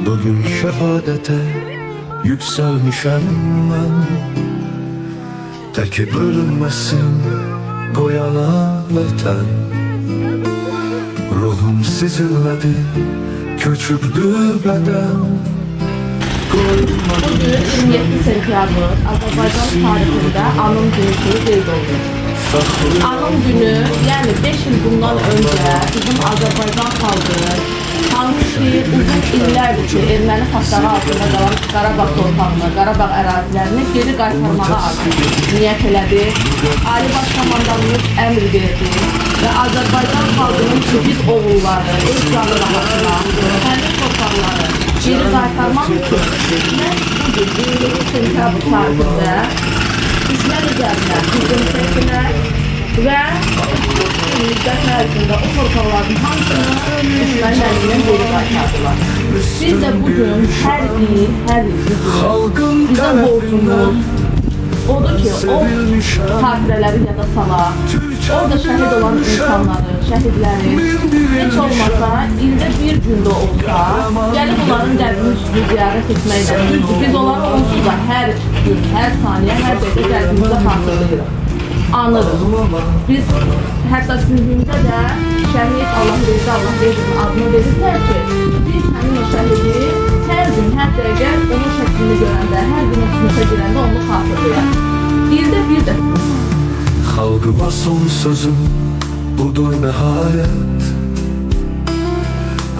Bugün şehadete yükselmişem ben. Teki bölünmesin bu yana vətən. Ruhum sizinlədir, köçübdür bədən. Bugün 27 sentyabr Azərbaycan tarixində anım günü kimi qeyd olunur. Anım günü, yəni 5 il bundan öncə bizim Azərbaycan xalqı hansı ki uzun illərdir ki erməni faşları altında qalan Qarabağ torpağını, Qarabağ ərazilərini geri qaytarmağa artıq niyyət elədi. Ali Baş Komandanımız əmr verdi və Azərbaycan xalqının biz oğulları, öz canı rahatına, həmin torpaqları geri qaytarmaq üçün mən bugün 27 sentyabr tarixində düşmən üzərinə hücum çəkdilər və müddət ərzində o torpaqların hamısını düşmənin əlindən geri qaytardılar. Biz də bugün hər il bugün bizə borcumuz odur ki, o xatirələri yada salaq, orada şəhid olan insanları, şəhidləri heç olmasa ildə bir gündə olsa gəlib onların qəbrini üstünü ziyarət etməklə biz onları onsuz da hər gün, hər saniyə, hər dəqiqə qəlbimizdə xatırlayırıq, anırıq. Biz hətta sinifimizdə də şəhid Allah verdi, Allah verdi adını verirlər ki, biz həmin o şəhidi hər gün, hər dəqiqə onun şəklini görəndə, hər gün o sinifə girəndə onu xatırlayaq. İldə bir də Xalqıma son sözüm budur nəhayət.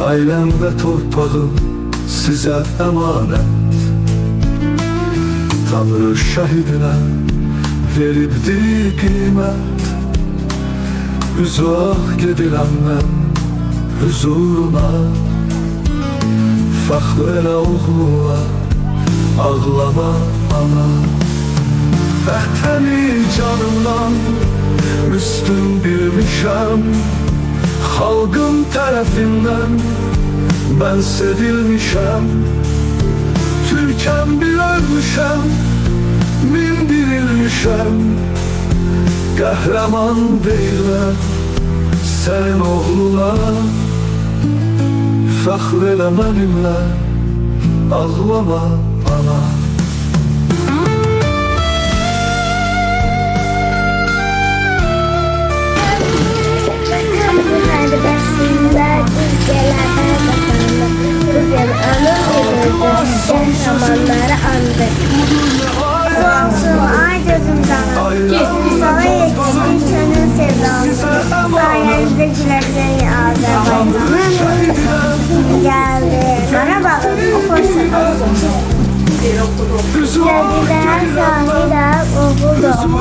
Ailəm və torpağım sizə əmanət. Tanrı şəhidinə veribdi qiymət. Üzah gedirəm mən huzuruna. Fəxr elə oğluna, ağlama ana. Vətəni canımdan üstün bilmişəm. Xalqım tərəfindən mən sevilmişəm. Türkəm bir ölmüşəm, min dirilmişəm. Qəhrəman deyiləm sən oğluna. Fəxr elə mənimlə, ağlama ana. Müharibəsinlər ülkələrə qazandı. Bugün anım günüdür, qəhrəmanları andı. Olsun ay gözüm canım, sana yetişdim sənin sevdamsın. Sayənizdə güləcək Azərbaycanım. Gəldi Qarabağım, oxursun olsun. Gəldilər şahidəm, oğuldum.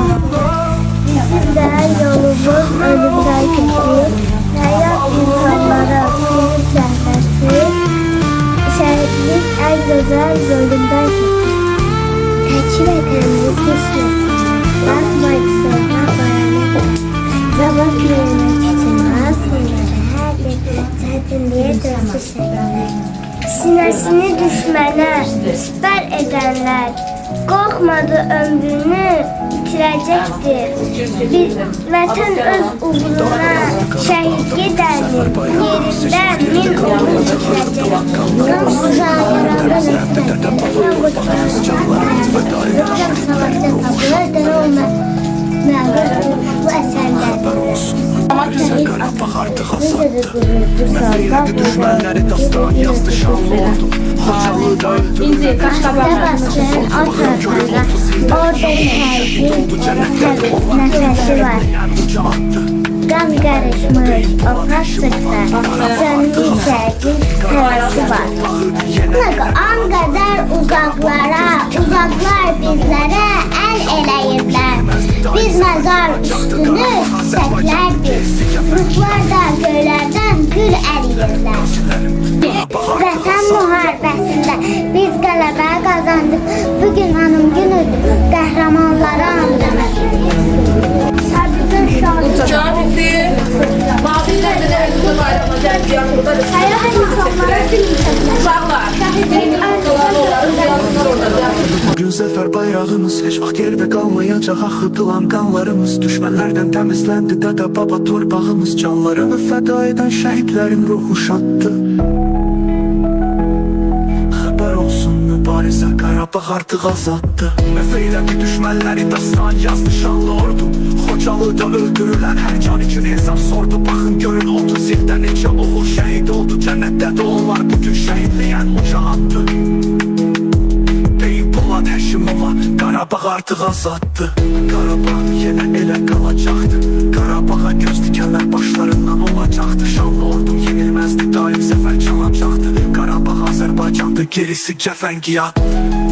Bizim də yolumuz ölümdən keçir. Həyat insanlara sürü zəhməsi, şəhidlik ən gözəl bölümdən keçir. Təkir edəmiz düşməsin, baxmayıb sonra barana. Zaman görmək üçün asılları hər bir çətinliyə dönsü şəkillər. Sinəsini düşmənə sipər edənlər, qorxmadı ömrünü bitirəcəkdir. Vətən öz uğruna şəhid gedəni yerindən min oğul bitirəcək. Qan uzağı yaradan etmək, Rıqam savaşda tapılar dənə olmaz. Məğrur bu əsərlərdir. Bize Qarabağ artıq azaddır. Məzəyyədi düşmənləri dastan yazdı şanlı oldu. Xocalıda öldürüldü. Basın o tarafında orada hər gün nəfəsi var. Qan qarışmış o pasıqda sönmüş sərgin həvəsi var. An qədər uzaqlar bizlərə əl eləyirlər. Biz məzar üstünü çəklərdik. Ruhlar da göylərdən gül əriyirlər. Vətən müharibəsində biz qələbə qazandık. Bugün anım günüdür, qəhrəmanları andıq. Sabit'in şahidi. Cahildir, mavillərdə də əlimizə bayrama cəhdiyyat burada da Hayır, insanlara film çəkilər. uşaqlar, şəhidliyin haqqıları onların yazılar orada da. Bugün zəfər bayrağımız heç vaxt yerdə qalmayacaq. Axıdılan qanlarımız düşmənlərdən təmizləndi. Dədə baba torpağımız canlarını fəda edən şəhidlərin ruhu şaddır. Qarabağ artıq azaddır. Mefeylədi düşmənləri dastan yazdı şanlı ordu. Xocalıda öldürülen hər can üçün hesab sordu. Baxın görün 30 ildə necə oğul şəhid oldu. Cənnətdə də onlar bugün şəhidləyən uca attı. Deyib Polad Həşimova, Qarabağ artıq azaddır. Qarabağ yenə elə qalacaqdı. Qarabağa göz dikənlər başlarından olacaqdı. Şanlı ordum yenilməzdi, daim zəfər çalacaqdı. Qarabağ Azərbaycandı, gerisi cəfəngiyat.